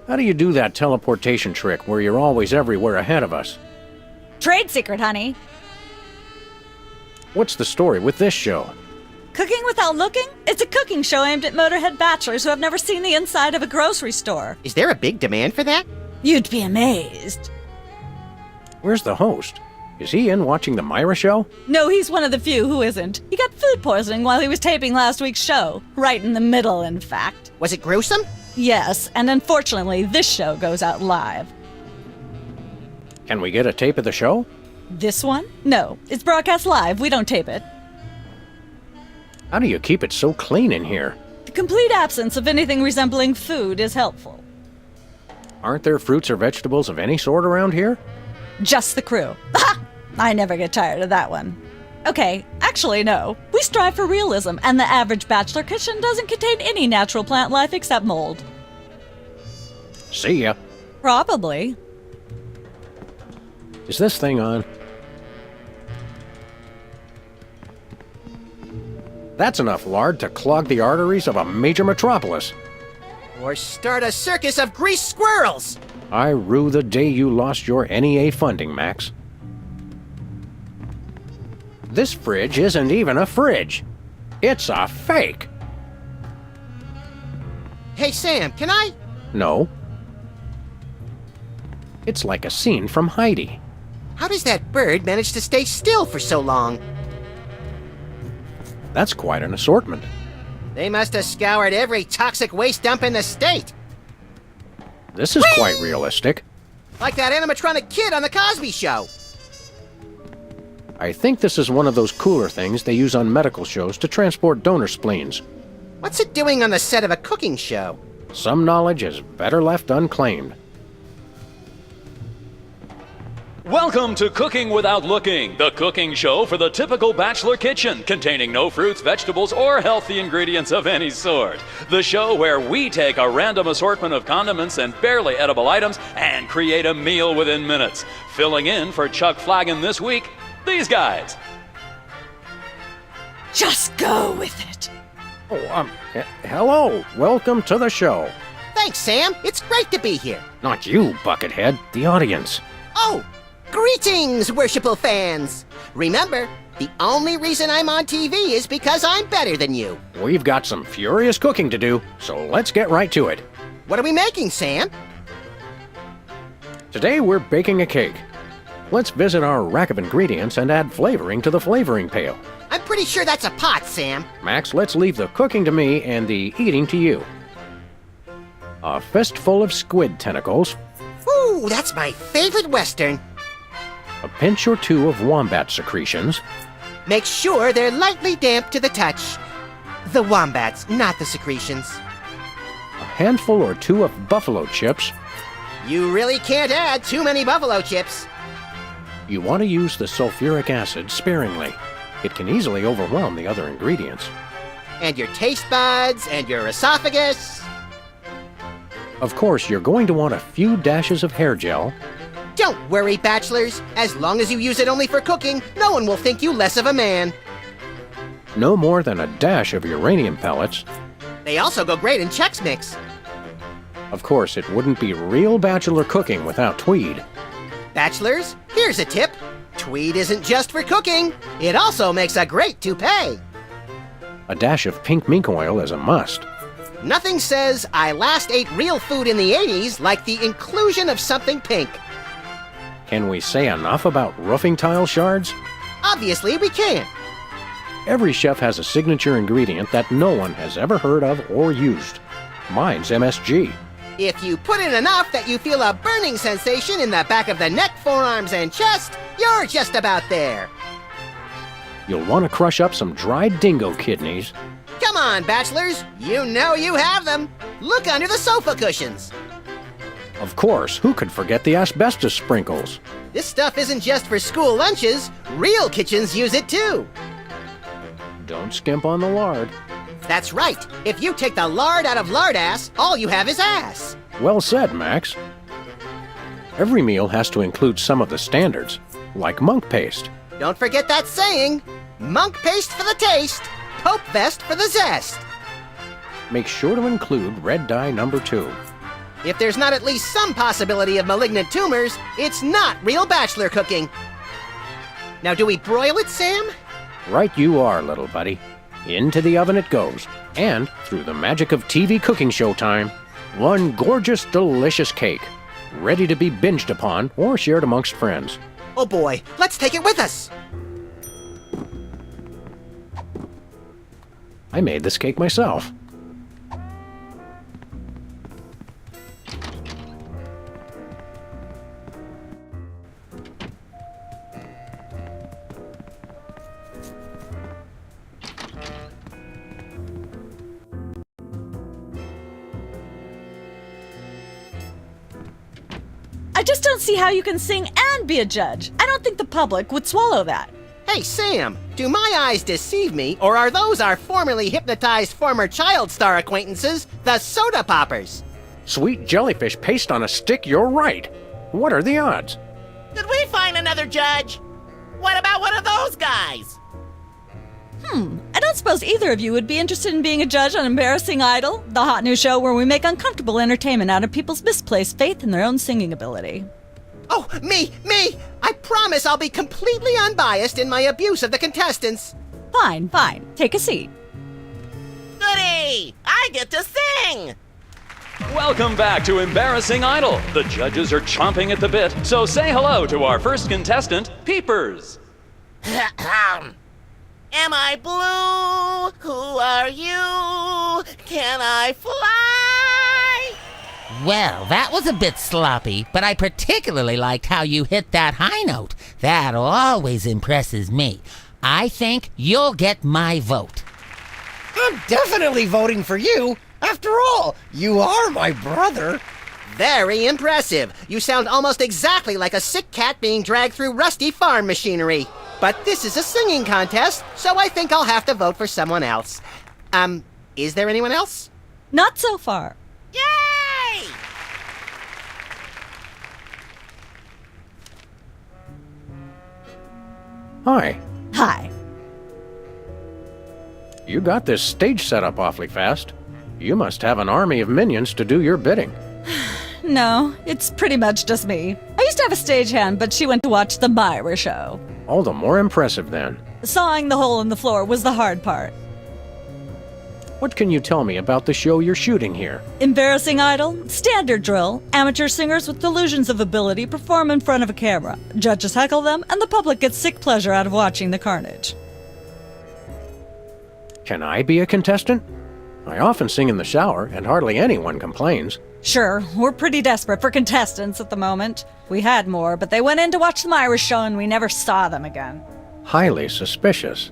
How do you do that teleportation trick where you're always everywhere ahead of us? Trade secret, honey. What's the story with this show? Cooking Without Looking? It's a cooking show aimed at Motorhead bachelors who have never seen the inside of a grocery store. Is there a big demand for that? You'd be amazed. Where's the host? Is he in watching the Myra show? No, he's one of the few who isn't. He got food poisoning while he was taping last week's show. Right in the middle, in fact. Was it gruesome? Yes, and unfortunately, this show goes out live. Can we get a tape of the show? This one? No, it's broadcast live. We don't tape it. How do you keep it so clean in here? The complete absence of anything resembling food is helpful. Aren't there fruits or vegetables of any sort around here? Just the crew. Ha! I never get tired of that one. Okay, actually, no. We strive for realism, and the average bachelor kitchen doesn't contain any natural plant life except mold. See ya. Probably. Is this thing on? That's enough lard to clog the arteries of a major metropolis. Or start a circus of greased squirrels? I rue the day you lost your NEA funding, Max. This fridge isn't even a fridge. It's a fake. Hey, Sam, can I? No. It's like a scene from Heidi. How does that bird manage to stay still for so long? That's quite an assortment. They must have scoured every toxic waste dump in the state. This is quite realistic. Like that animatronic kid on The Cosby Show. I think this is one of those cooler things they use on medical shows to transport donor spleens. What's it doing on the set of a cooking show? Some knowledge is better left unclaimed. Welcome to Cooking Without Looking, the cooking show for the typical bachelor kitchen, containing no fruits, vegetables, or healthy ingredients of any sort. The show where we take a random assortment of condiments and barely edible items and create a meal within minutes. Filling in for Chuck Flagon this week, these guys. Just go with it. Oh, hello. Welcome to the show. Thanks, Sam. It's great to be here. Not you, Buckethead. The audience. Oh! Greetings, worshipful fans! Remember, the only reason I'm on TV is because I'm better than you. We've got some furious cooking to do, so let's get right to it. What are we making, Sam? Today we're baking a cake. Let's visit our rack of ingredients and add flavoring to the flavoring pail. I'm pretty sure that's a pot, Sam. Max, let's leave the cooking to me and the eating to you. A fistful of squid tentacles, Ooh, that's my favorite Western. a pinch or two of wombat secretions, Make sure they're lightly damp to the touch. The wombats, not the secretions. a handful or two of buffalo chips. You really can't add too many buffalo chips. You want to use the sulfuric acid sparingly. It can easily overwhelm the other ingredients. And your taste buds, and your esophagus. Of course, you're going to want a few dashes of hair gel, Don't worry, bachelors. As long as you use it only for cooking, no one will think you less of a man. no more than a dash of uranium pellets. They also go great in Chex Mix. Of course, it wouldn't be real bachelor cooking without Tweed. Bachelors, here's a tip. Tweed isn't just for cooking. It also makes a great toupee. A dash of pink mink oil is a must. Nothing says I last ate real food in the 80s like the inclusion of something pink. Can we say enough about roofing tile shards? Obviously, we can. Every chef has a signature ingredient that no one has ever heard of or used. Mine's MSG. If you put in enough that you feel a burning sensation in the back of the neck, forearms, and chest, you're just about there. You'll want to crush up some dried dingo kidneys. Come on, bachelors. You know you have them. Look under the sofa cushions. Of course, who could forget the asbestos sprinkles? This stuff isn't just for school lunches. Real kitchens use it too. Don't skimp on the lard. That's right. If you take the lard out of lardass, all you have is ass. Well said, Max. Every meal has to include some of the standards, like monk paste. Don't forget that saying. Monk paste for the taste, Pope vest for the zest. Make sure to include red dye number 2. If there's not at least some possibility of malignant tumors, it's not real bachelor cooking. Now, do we broil it, Sam? Right you are, little buddy. Into the oven it goes. And, through the magic of TV cooking show time, one gorgeous, delicious cake, ready to be binged upon or shared amongst friends. Oh boy, let's take it with us. I made this cake myself. I just don't see how you can sing and be a judge. I don't think the public would swallow that. Hey, Sam, do my eyes deceive me, or are those our formerly hypnotized former child star acquaintances, the Soda Poppers? Sweet jellyfish paste on a stick, you're right. What are the odds? Did we find another judge? What about one of those guys? I don't suppose either of you would be interested in being a judge on Embarrassing Idol, the hot new show where we make uncomfortable entertainment out of people's misplaced faith in their own singing ability. Oh, me! I promise I'll be completely unbiased in my abuse of the contestants. Fine. Take a seat. Goody! I get to sing! Welcome back to Embarrassing Idol. The judges are chomping at the bit, so say hello to our first contestant, Peepers. Am I blue? Who are you? Can I fly? Well, that was a bit sloppy, but I particularly liked how you hit that high note. That always impresses me. I think you'll get my vote. I'm definitely voting for you. After all, you are my brother. Very impressive. You sound almost exactly like a sick cat being dragged through rusty farm machinery. But this is a singing contest, so I think I'll have to vote for someone else. Is there anyone else? Not so far. Yay! Hi. Hi. You got this stage set up awfully fast. You must have an army of minions to do your bidding. No, it's pretty much just me. I used to have a stagehand, but she went to watch the Myra show. All the more impressive then. Sawing the hole in the floor was the hard part. What can you tell me about the show you're shooting here? Embarrassing Idol, standard drill. Amateur singers with delusions of ability perform in front of a camera. Judges heckle them, and the public gets sick pleasure out of watching the carnage. Can I be a contestant? I often sing in the shower, and hardly anyone complains. Sure, we're pretty desperate for contestants at the moment. We had more, but they went in to watch the Myra show and we never saw them again. Highly suspicious.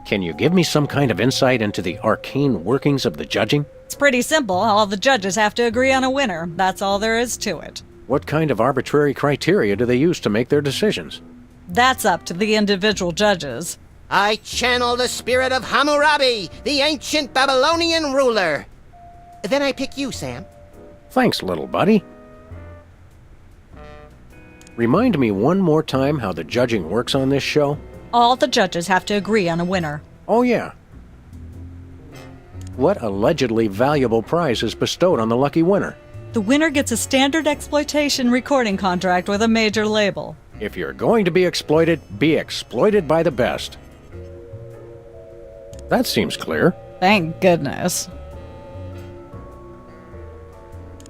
Can you give me some kind of insight into the arcane workings of the judging? It's pretty simple. All the judges have to agree on a winner. That's all there is to it. What kind of arbitrary criteria do they use to make their decisions? That's up to the individual judges. I channel the spirit of Hammurabi, the ancient Babylonian ruler. Then I pick you, Sam. Thanks, little buddy. Remind me one more time how the judging works on this show? All the judges have to agree on a winner. Oh, yeah. What allegedly valuable prize is bestowed on the lucky winner? The winner gets a standard exploitation recording contract with a major label. If you're going to be exploited by the best. That seems clear. Thank goodness.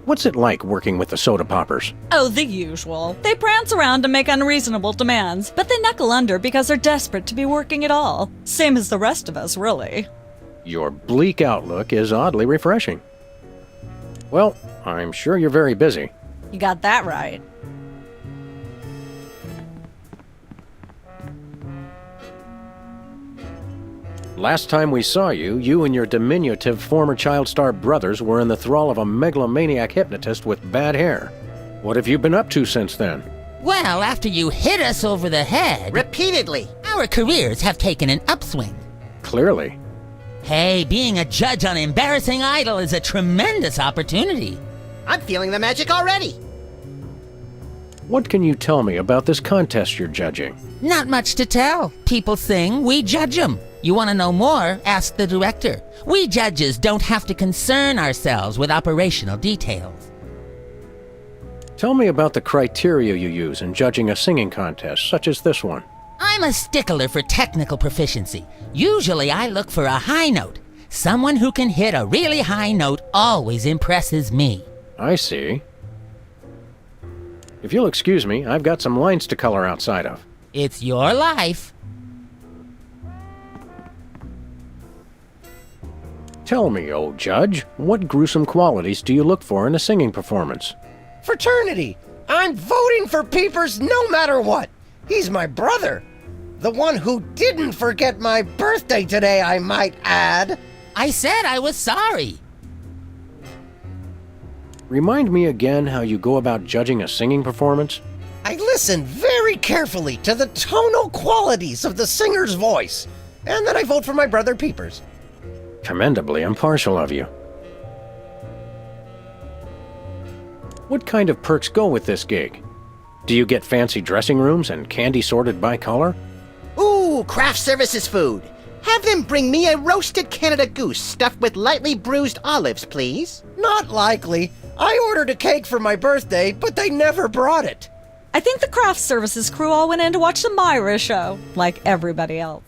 What's it like working with the Soda Poppers? Oh, the usual. They prance around and make unreasonable demands, but they knuckle under because they're desperate to be working at all. Same as the rest of us, really. Your bleak outlook is oddly refreshing. Well, I'm sure you're very busy. You got that right. Last time we saw you, you and your diminutive former child star brothers were in the thrall of a megalomaniac hypnotist with bad hair. What have you been up to since then? Well, after you hit us over the head, Repeatedly. our careers have taken an upswing. Clearly. Hey, being a judge on Embarrassing Idol is a tremendous opportunity. I'm feeling the magic already. What can you tell me about this contest you're judging? Not much to tell. People sing, we judge them. You want to know more? Ask the director. We judges don't have to concern ourselves with operational details. Tell me about the criteria you use in judging a singing contest such as this one. I'm a stickler for technical proficiency. Usually I look for a high note. Someone who can hit a really high note always impresses me. I see. If you'll excuse me, I've got some lines to color outside of. It's your life. Tell me, old judge, what gruesome qualities do you look for in a singing performance? Fraternity! I'm voting for Peepers no matter what. He's my brother. The one who didn't forget my birthday today, I might add. I said I was sorry. Remind me again how you go about judging a singing performance? I listen very carefully to the tonal qualities of the singer's voice, and then I vote for my brother Peepers. Commendably impartial of you. What kind of perks go with this gig? Do you get fancy dressing rooms and candy sorted by color? Ooh, craft services food. Have them bring me a roasted Canada goose stuffed with lightly bruised olives, please. Not likely. I ordered a cake for my birthday, but they never brought it. I think the craft services crew all went in to watch the Myra show, like everybody else.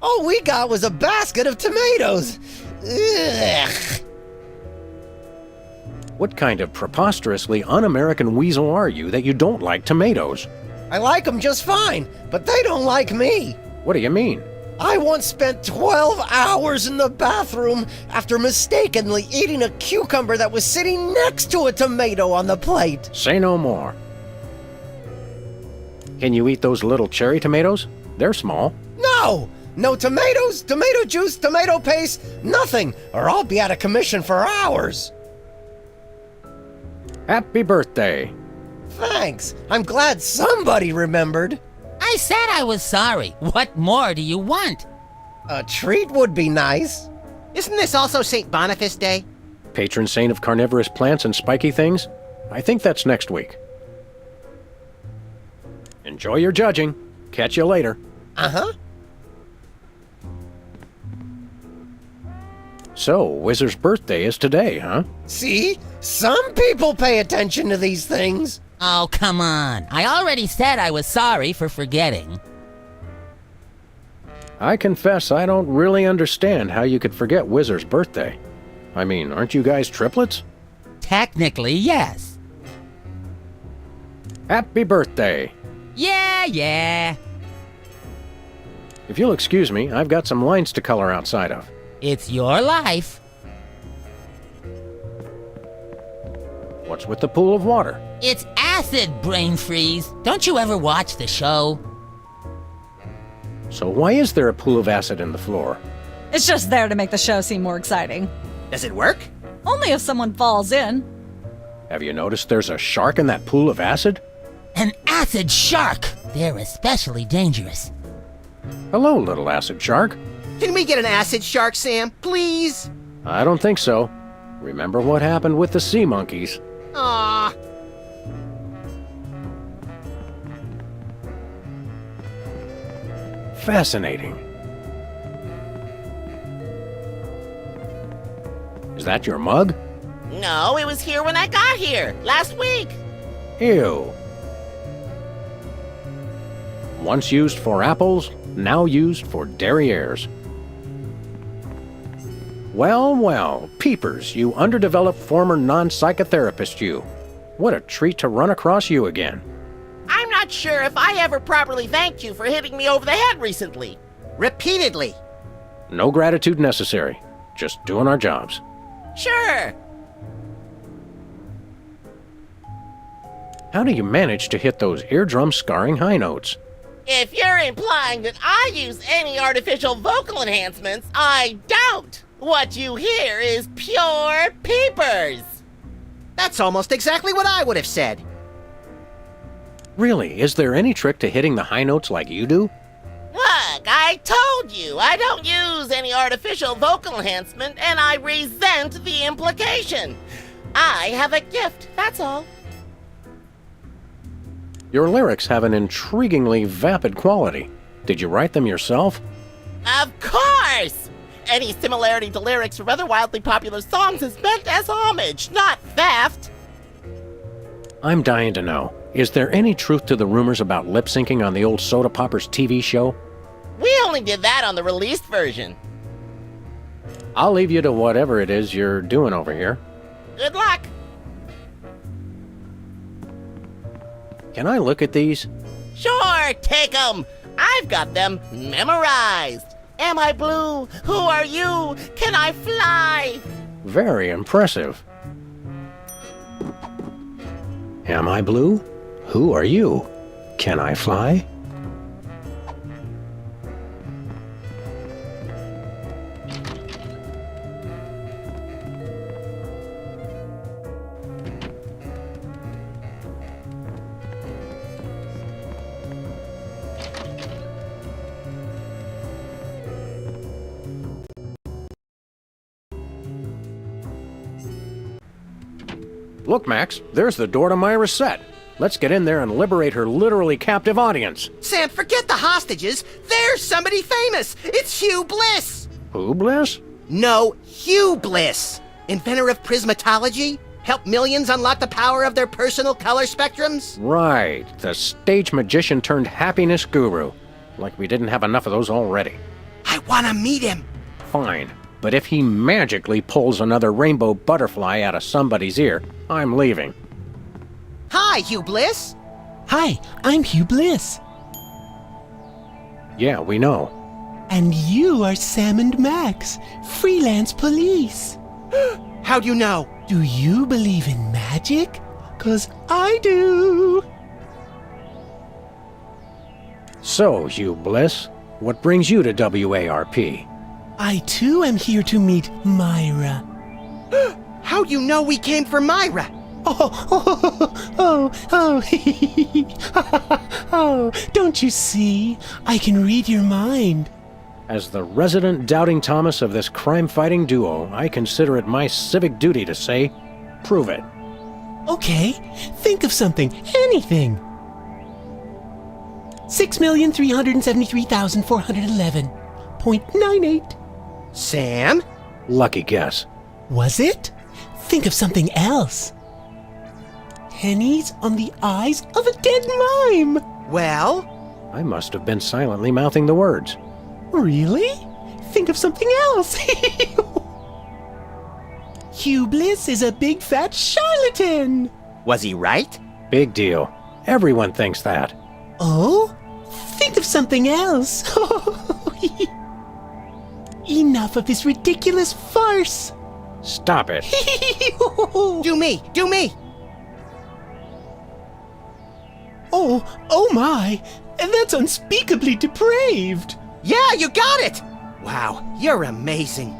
All we got was a basket of tomatoes. Ugh. What kind of preposterously un-American weasel are you that you don't like tomatoes? I like them just fine, but they don't like me. What do you mean? I once spent 12 hours in the bathroom after mistakenly eating a cucumber that was sitting next to a tomato on the plate. Say no more. Can you eat those little cherry tomatoes? They're small. No! No tomatoes, tomato juice, tomato paste, nothing, or I'll be out of commission for hours. Happy birthday. Thanks. I'm glad somebody remembered. I said I was sorry. What more do you want? A treat would be nice. Isn't this also St. Boniface Day? Patron saint of carnivorous plants and spiky things? I think that's next week. Enjoy your judging. Catch you later. Uh-huh. So, Whizzer's birthday is today, huh? See? Some people pay attention to these things. Oh, come on. I already said I was sorry for forgetting. I confess I don't really understand how you could forget Whizzer's birthday. I mean, aren't you guys triplets? Technically, yes. Happy birthday. Yeah. If you'll excuse me, I've got some lines to color outside of. It's your life. What's with the pool of water? It's acid, brain freeze. Don't you ever watch the show? So why is there a pool of acid in the floor? It's just there to make the show seem more exciting. Does it work? Only if someone falls in. Have you noticed there's a shark in that pool of acid? An acid shark. They're especially dangerous. Hello, little acid shark. Can we get an acid shark, Sam? Please? I don't think so. Remember what happened with the sea monkeys? Aww. Fascinating. Is that your mug? No, it was here when I got here, last week. Ew. Once used for apples, now used for derrieres. Well, Peepers, you underdeveloped former non-psychotherapist you. What a treat to run across you again. I'm not sure if I ever properly thanked you for hitting me over the head recently. Repeatedly. No gratitude necessary. Just doing our jobs. Sure. How do you manage to hit those eardrum-scarring high notes? If you're implying that I use any artificial vocal enhancements, I don't. What you hear is pure Peepers. That's almost exactly what I would have said. Really, is there any trick to hitting the high notes like you do? Look, I told you I don't use any artificial vocal enhancement, and I resent the implication. I have a gift, that's all. Your lyrics have an intriguingly vapid quality. Did you write them yourself? Of course! Any similarity to lyrics from other wildly popular songs is meant as homage, not theft. I'm dying to know, is there any truth to the rumors about lip syncing on the old Soda Poppers TV show? We only did that on the released version. I'll leave you to whatever it is you're doing over here. Good luck. Can I look at these? Sure, take 'em. I've got them memorized. Am I blue? Who are you? Can I fly? Very impressive. Am I blue? Who are you? Can I fly? Look, Max, there's the door to Myra's set. Let's get in there and liberate her literally captive audience. Sam, forget the hostages. There's somebody famous. It's Hugh Bliss. Who, Bliss? No, Hugh Bliss. Inventor of prismatology. Helped millions unlock the power of their personal color spectrums. Right, the stage magician turned happiness guru. Like we didn't have enough of those already. I want to meet him. Fine, but if he magically pulls another rainbow butterfly out of somebody's ear, I'm leaving. Hi, Hugh Bliss. Hi, I'm Hugh Bliss. Yeah, we know. And you are Sam and Max, freelance police. How'd you know? Do you believe in magic? 'Cause I do. So, Hugh Bliss, what brings you to WARP? I too am here to meet Myra. How'd you know we came for Myra? Oh, don't you see? I can read your mind. As the resident doubting Thomas of this crime-fighting duo, I consider it my civic duty to say, prove it. Okay, think of something, anything. 6,373,411.98. Sam? Lucky guess. Was it? Think of something else. Pennies on the eyes of a dead mime. Well? I must have been silently mouthing the words. Really? Think of something else. Hugh Bliss is a big fat charlatan. Was he right? Big deal. Everyone thinks that. Oh? Think of something else. Enough of this ridiculous farce. Stop it. Do me! Do me! Oh my! That's unspeakably depraved. Yeah, you got it! Wow, you're amazing.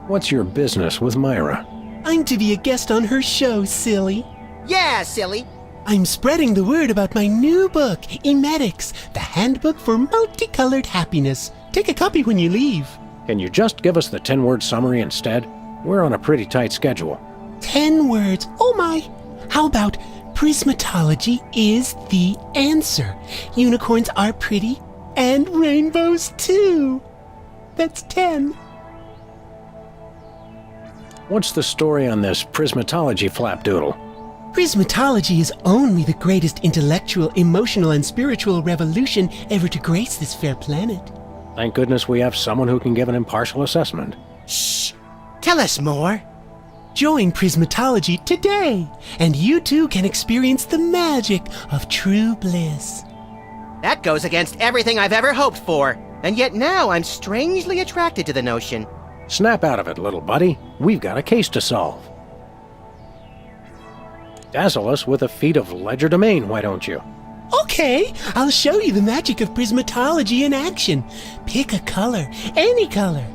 What's your business with Myra? I'm to be a guest on her show, silly. Yeah, silly. I'm spreading the word about my new book, Emetics, the Handbook for Multicolored Happiness. Take a copy when you leave. Can you just give us the 10-word summary instead? We're on a pretty tight schedule. 10 words. Oh my! How about prismatology is the answer? Unicorns are pretty, and rainbows too. That's 10. What's the story on this prismatology flapdoodle? Prismatology is only the greatest intellectual, emotional, and spiritual revolution ever to grace this fair planet. Thank goodness we have someone who can give an impartial assessment. Shh! Tell us more. Join Prismatology today, and you too can experience the magic of true bliss. That goes against everything I've ever hoped for, and yet now I'm strangely attracted to the notion. Snap out of it, little buddy. We've got a case to solve. Dazzle us with a feat of legerdemain, why don't you? Okay, I'll show you the magic of prismatology in action. Pick a color, any color.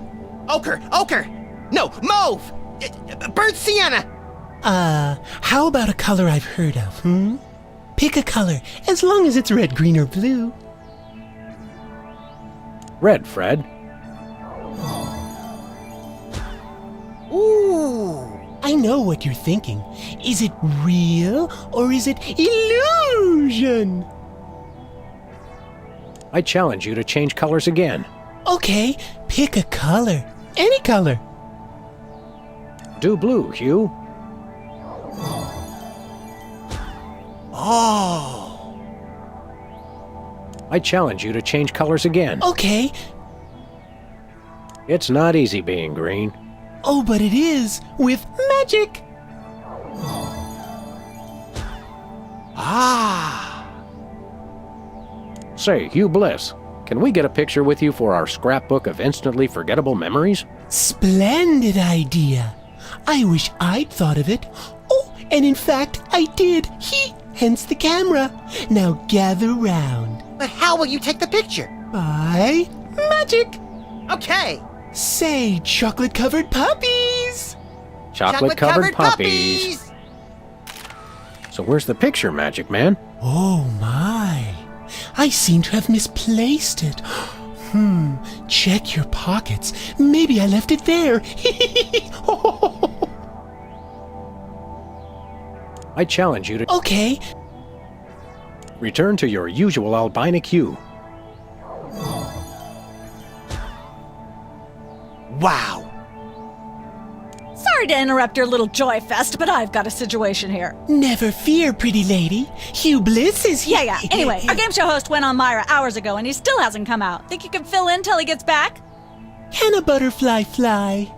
Ochre! Ochre! No, mauve! Burnt sienna! How about a color I've heard of, Pick a color, as long as it's red, green, or blue. Red, Fred. Ooh! I know what you're thinking. Is it real or is it illusion? I challenge you to change colors again. Okay, pick a color. Any color. Do blue, Hugh. Oh. I challenge you to change colors again. Okay. It's not easy being green. Oh, but it is with magic. Ah. Say, Hugh Bliss, can we get a picture with you for our scrapbook of instantly forgettable memories? Splendid idea. I wish I'd thought of it. Oh, and in fact, I did. Hence the camera. Now gather round. But how will you take the picture? By magic. Okay. Say, chocolate-covered puppies. Chocolate-covered puppies. So where's the picture, Magic Man? Oh my. I seem to have misplaced it. Check your pockets. Maybe I left it there. I challenge you to Okay. return to your usual albinic hue. Wow. Sorry to interrupt your little joy fest, but I've got a situation here. Never fear, pretty lady. Hugh Bliss is here. Yeah. Anyway, our game show host went on Myra hours ago and he still hasn't come out. Think you can fill in till he gets back? Can a butterfly fly?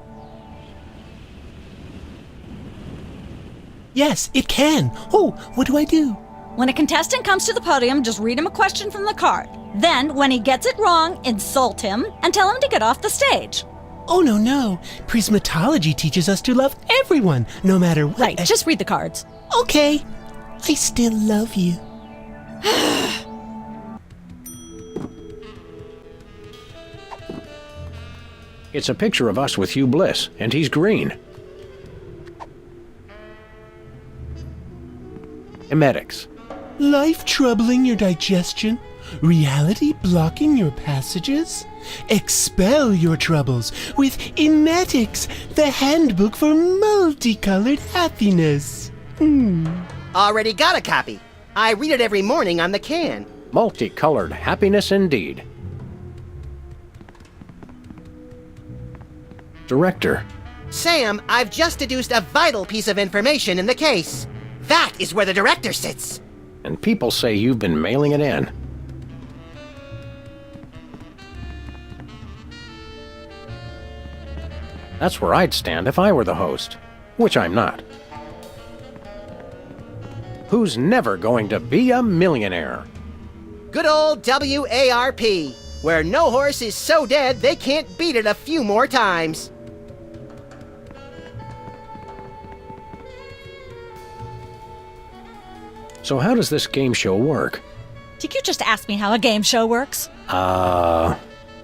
Yes, it can. Oh, what do I do? When a contestant comes to the podium, just read him a question from the card. Then, when he gets it wrong, insult him and tell him to get off the stage. Oh, no. Prismatology teaches us to love everyone, no matter what. Right, just read the cards. Okay. I still love you. It's a picture of us with Hugh Bliss, and he's green. Emetics. Life troubling your digestion? Reality blocking your passages? Expel your troubles with Emetics, the handbook for multicolored happiness. Already got a copy. I read it every morning on the can. Multicolored happiness indeed. Director. Sam, I've just deduced a vital piece of information in the case. That is where the director sits. And people say you've been mailing it in. That's where I'd stand if I were the host, which I'm not. Who's never going to be a millionaire? Good old WARP, where no horse is so dead they can't beat it a few more times. So how does this game show work? Did you just ask me how a game show works? Uh,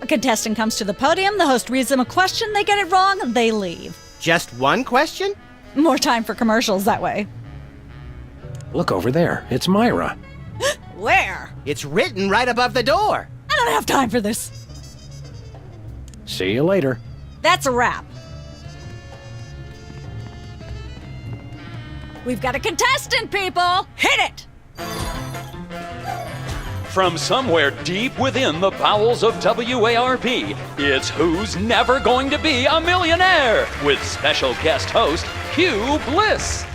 A contestant comes to the podium, the host reads them a question, they get it wrong, they leave. Just one question? More time for commercials that way. Look over there. It's Myra. Where? It's written right above the door. I don't have time for this. See you later. That's a wrap. We've got a contestant, people! Hit it! From somewhere deep within the bowels of WARP, it's Who's Never Going to Be a Millionaire? With special guest host, Hugh Bliss.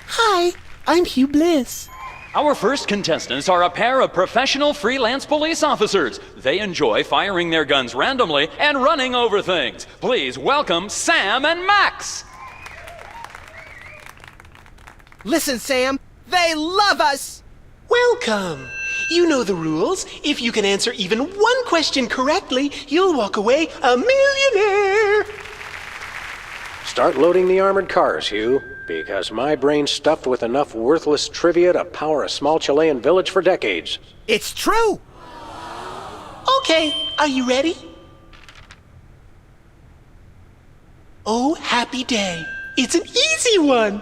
Hi, I'm Hugh Bliss. Our first contestants are a pair of professional freelance police officers. They enjoy firing their guns randomly and running over things. Please welcome Sam and Max. Listen, Sam, they love us! Welcome. You know the rules. If you can answer even one question correctly, you'll walk away a millionaire. Start loading the armored cars, Hugh, because my brain's stuffed with enough worthless trivia to power a small Chilean village for decades. It's true! Okay, are you ready? Oh, happy day. It's an easy one.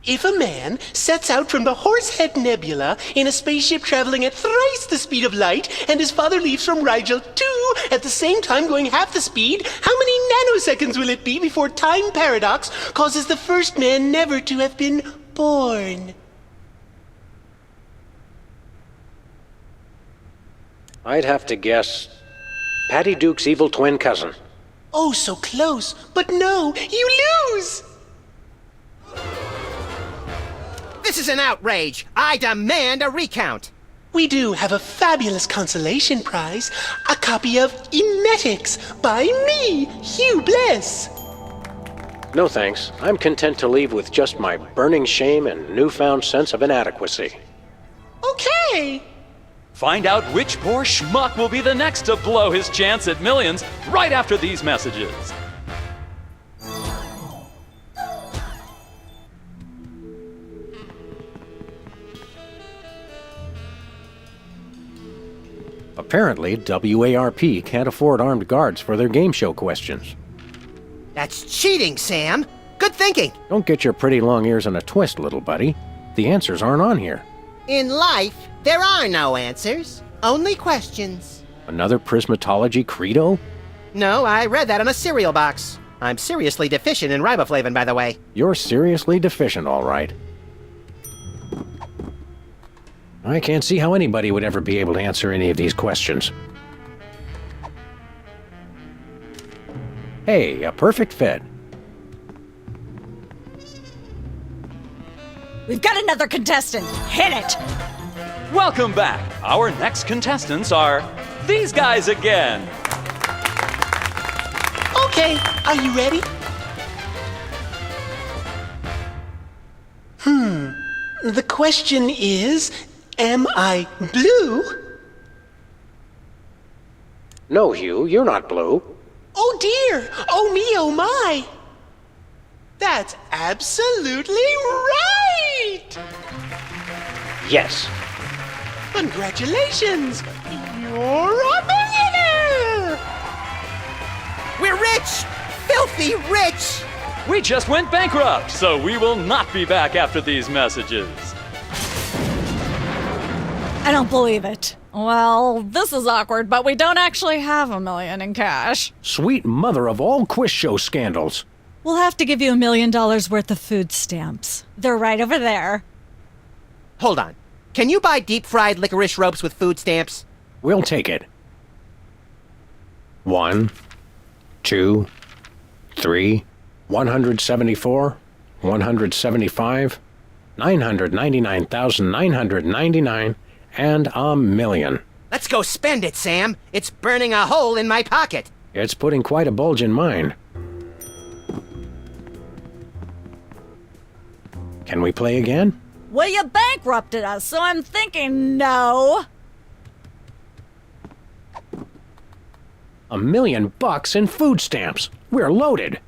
If a man sets out from the Horsehead Nebula in a spaceship traveling at thrice the speed of light, and his father leaves from Rigel too at the same time going half the speed, how many nanoseconds will it be before time paradox causes the first man never to have been born? I'd have to guess Patty Duke's evil twin cousin. Oh, so close, but no, you lose! This is an outrage. I demand a recount. We do have a fabulous consolation prize, a copy of Emetics by me, Hugh Bliss. No thanks. I'm content to leave with just my burning shame and newfound sense of inadequacy. Okay. Find out which poor schmuck will be the next to blow his chance at millions right after these messages. Apparently, WARP can't afford armed guards for their game show questions. That's cheating, Sam. Good thinking. Don't get your pretty long ears in a twist, little buddy. The answers aren't on here. In life, there are no answers, only questions. Another prismatology credo? No, I read that on a cereal box. I'm seriously deficient in riboflavin, by the way. You're seriously deficient, all right. I can't see how anybody would ever be able to answer any of these questions. Hey, a perfect fit. We've got another contestant. Hit it! Welcome back. Our next contestants are these guys again. Okay, are you ready? The question is, am I blue? No, Hugh, you're not blue. Oh dear! Oh me, oh my! That's absolutely right! Yes. Congratulations! You're a millionaire! We're rich! Filthy rich! We just went bankrupt, so we will not be back after these messages. I don't believe it. Well, this is awkward, but we don't actually have $1 million in cash. Sweet mother of all quiz show scandals. We'll have to give you $1 million worth of food stamps. They're right over there. Hold on. Can you buy deep-fried licorice ropes with food stamps? We'll take it. 1, 2, 3, 174, 175, 999,999, and $1 million. Let's go spend it, Sam. It's burning a hole in my pocket. It's putting quite a bulge in mine. Can we play again? Well, you bankrupted us, so I'm thinking no. $1 million in food stamps. We're loaded.